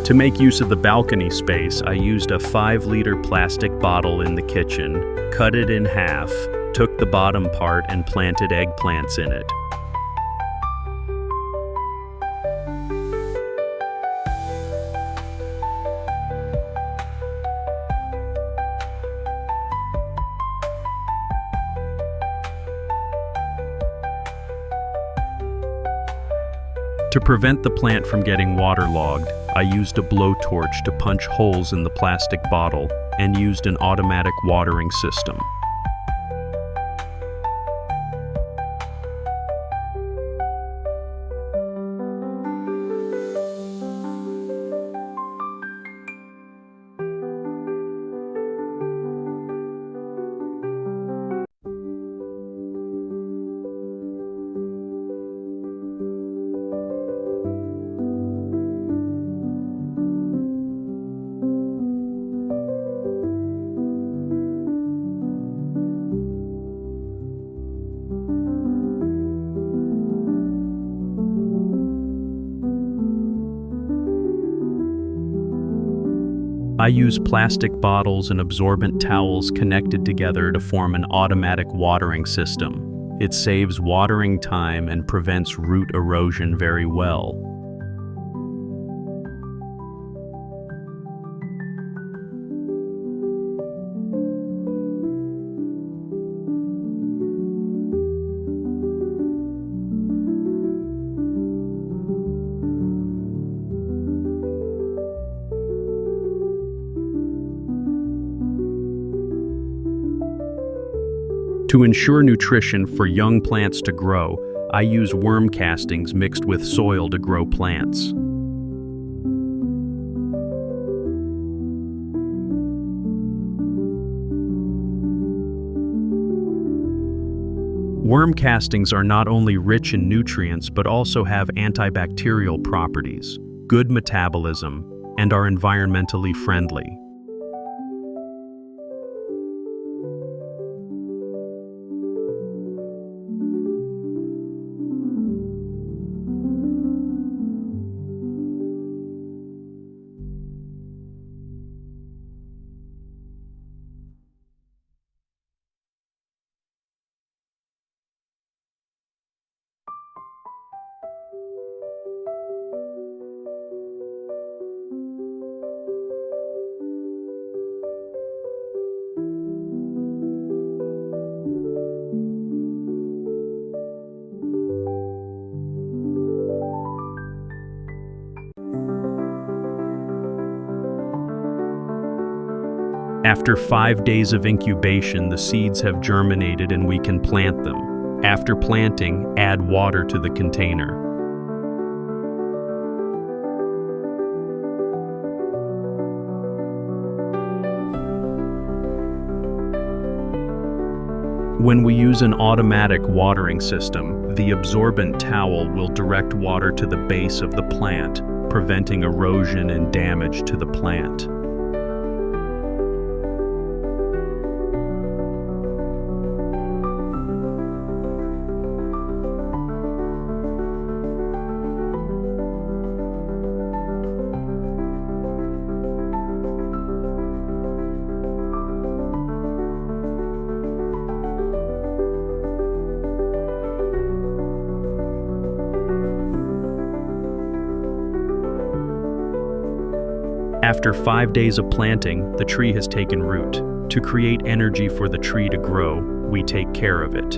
To make use of the balcony space, I used a 5-liter plastic bottle in the kitchen, cut it in half, took the bottom part and planted eggplants in it. To prevent the plant from getting waterlogged, I used a blowtorch to punch holes in the plastic bottle and used an automatic watering system. I use plastic bottles and absorbent towels connected together to form an automatic watering system. It saves watering time and prevents root erosion very well. To ensure nutrition for young plants to grow, I use worm castings mixed with soil to grow plants. Worm castings are not only rich in nutrients but also have antibacterial properties, good metabolism, and are environmentally friendly. After 5 days of incubation, the seeds have germinated and we can plant them. After planting, add water to the container. When we use an automatic watering system, the absorbent towel will direct water to the base of the plant, preventing erosion and damage to the plant. After 5 days of planting, the tree has taken root. To create energy for the tree to grow, we take care of it.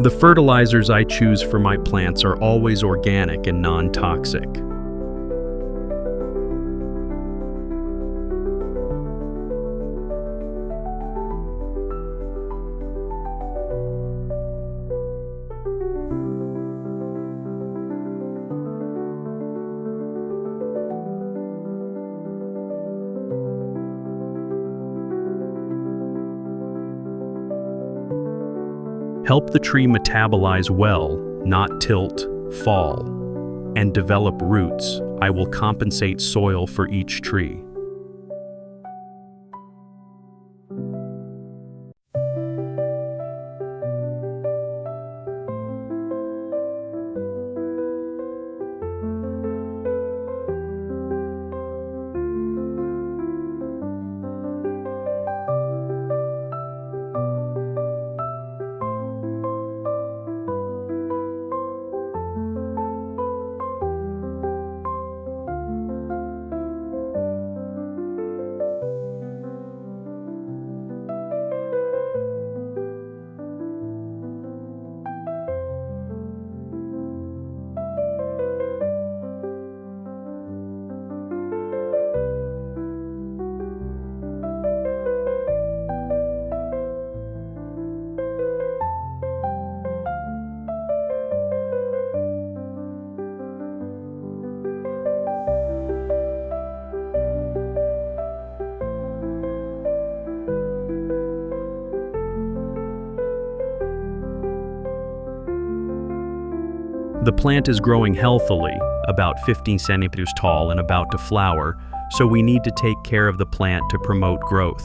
The fertilizers I choose for my plants are always organic and non-toxic. Help the tree metabolize well, not tilt, fall, and develop roots. I will compensate soil for each tree. The plant is growing healthily, about 15 centimeters tall and about to flower, so we need to take care of the plant to promote growth.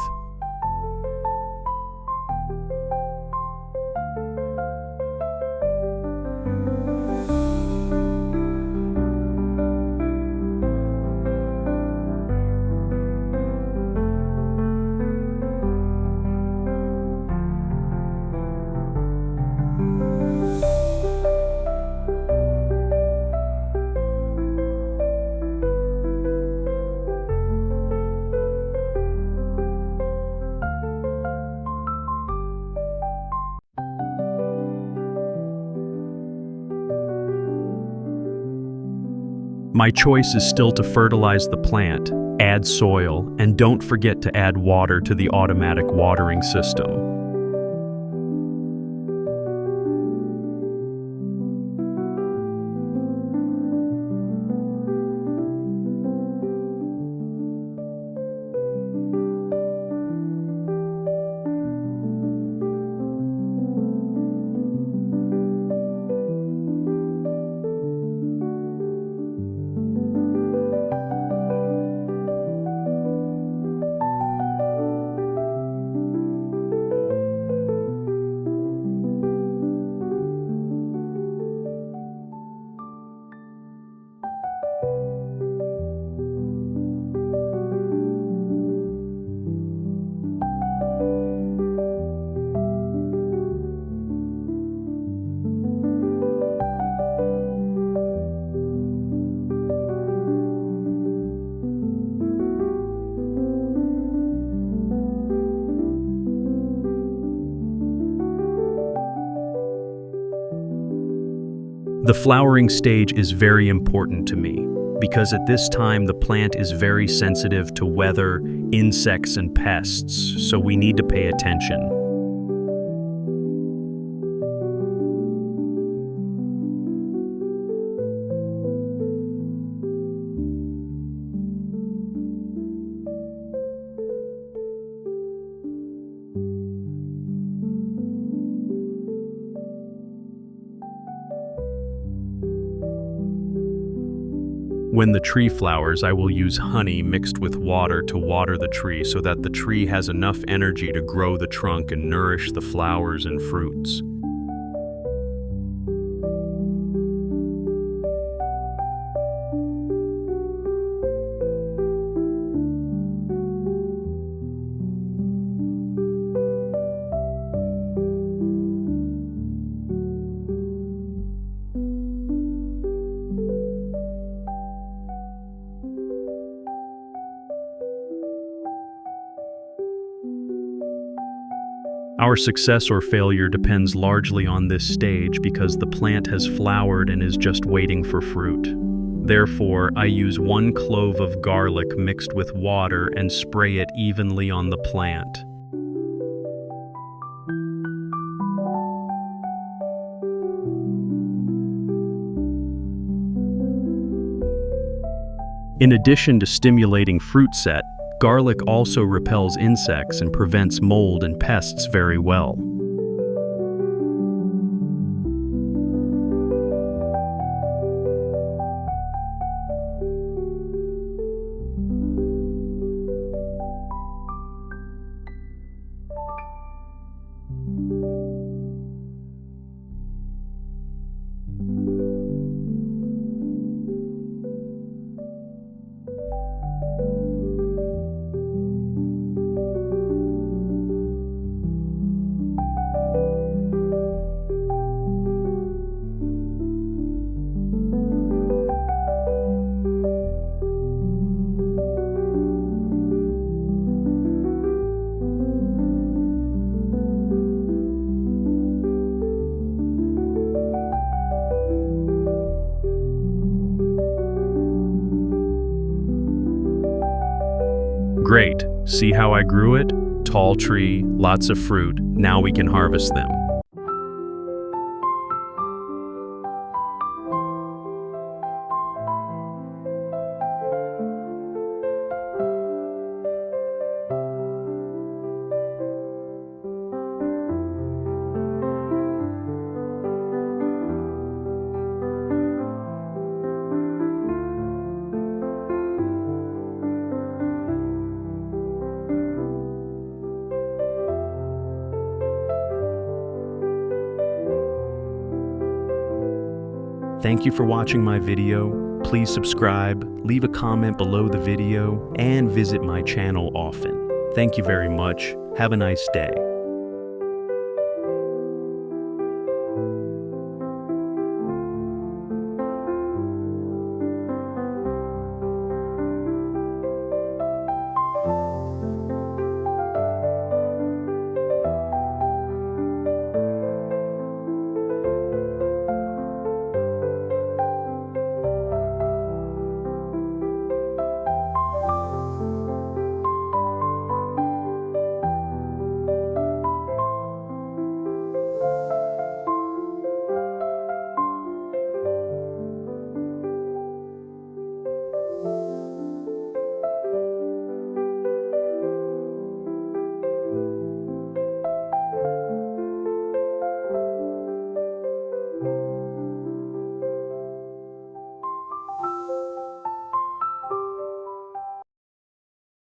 My choice is still to fertilize the plant, add soil, and don't forget to add water to the automatic watering system. The flowering stage is very important to me because at this time the plant is very sensitive to weather, insects, and pests, so we need to pay attention. When the tree flowers, I will use honey mixed with water to water the tree so that the tree has enough energy to grow the trunk and nourish the flowers and fruits. Our success or failure depends largely on this stage because the plant has flowered and is just waiting for fruit. Therefore, I use 1 clove of garlic mixed with water and spray it evenly on the plant. In addition to stimulating fruit set, garlic also repels insects and prevents mold and pests very well. Great, see how I grew it? Tall tree, lots of fruit, now we can harvest them. Thank you for watching my video. Please subscribe, leave a comment below the video, and visit my channel often. Thank you very much. Have a nice day.